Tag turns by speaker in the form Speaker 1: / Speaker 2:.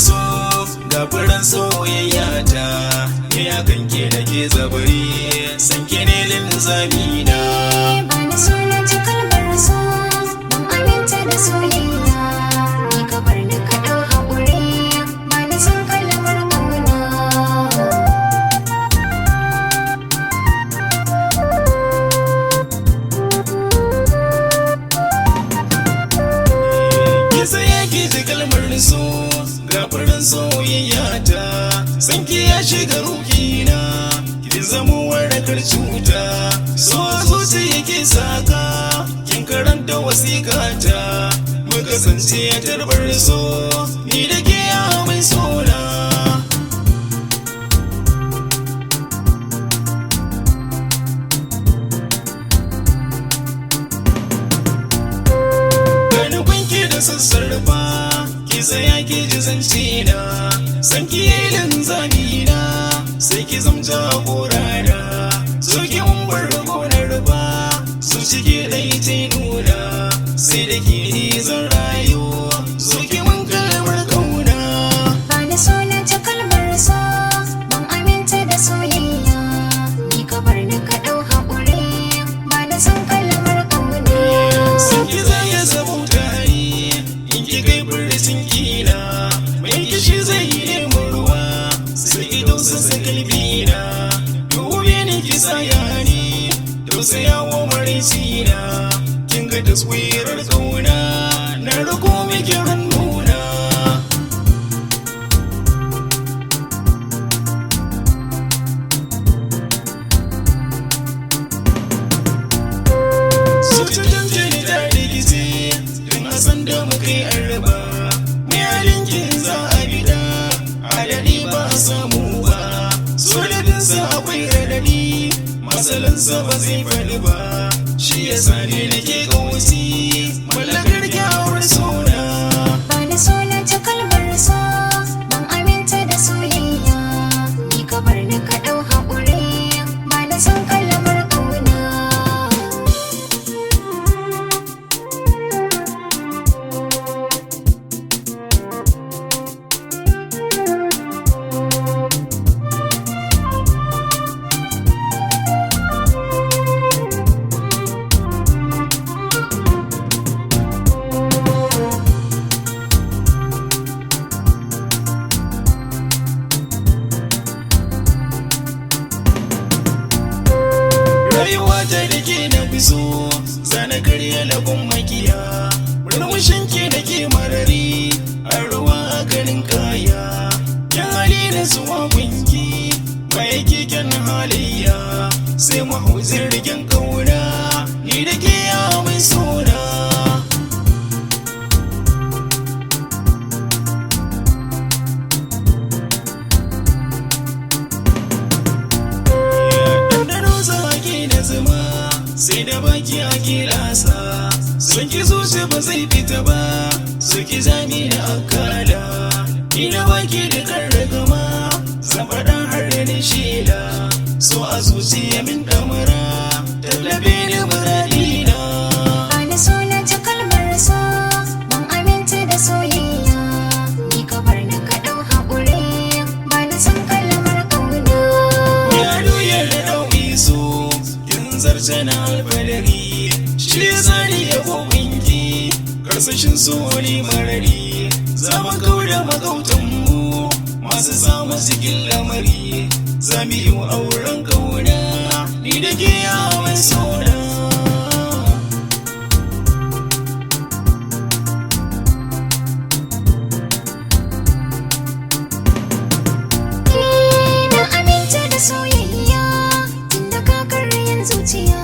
Speaker 1: so gafaran soyayya ta ni akan ke nake zabari san ke ne linzami na
Speaker 2: bani so na ji kalmar so ban aminta da soyayya ni ka bar ni ka dau haƙuri bani son kalmar ƙauna
Speaker 1: ki tsaya ki ji kalmar so gafaran soyayya ta san ki ya shiga ruhina kin zamo warakar cuta so zuci yake saka kin karanta wasiƙata mu kasance a tarbar so ni da ke ya mai sona sassarfa ki tsaya ki ji zance na san ki yayin zani na sai ki zamta korana so ki mun bar gonar ba so cike dai ta nuna sai da ki zan rayu so ki mun kalmar kauna
Speaker 2: bani so na ji kalmar so ban aminta da soyayya ni ka bar ni ka dau haƙuri bani son kalmar ƙauna
Speaker 1: san ki zai zama kai furcin kila mai kishi zai yi ruwa sai ido sassa kalbi na dube ni kisa yani tausayawa marici na kin ga taswirar kauna na rako miki hannuna so ta jamje ta rikici tun a san da muka yi arba akwai radadi masalansa ba zai faɗi ba shi yasa ne nake kausi mallakar kyawar suna
Speaker 2: bani so na ji kalmar so ban aminta da soyayya ni ka bar ni ka dau haƙuri bani son kalmar ƙauna
Speaker 1: rayuwa ta dake na biso zana karya lagun makiya murmushin ke nake marari a ruwa a ganin kaya yan hali na zuwa gunki mai keken halayya sai mu hau zirgin kauna ni da ke ya mai suna sai da baki a kilasa sun ki zuci ba zai fita ba su ki zami da akala ni da baki da karragama zan faɗa har da shela so a zuciya min damara tallabe ni muradina
Speaker 2: bani so na ji kalmar so ban aminta da soyayya ni ka bar ni ka dau haƙuri bani son kalmar ƙauna
Speaker 1: ya doyar da ɗauki so zarce na alfadari shi zari ya gobinki karsashin soli marari zama kauda magautanmu masu samu cikin lamari zami yi auren kauna ni da ke yawon sauna
Speaker 2: na aminta da soyayya tun da ka karyan zuciya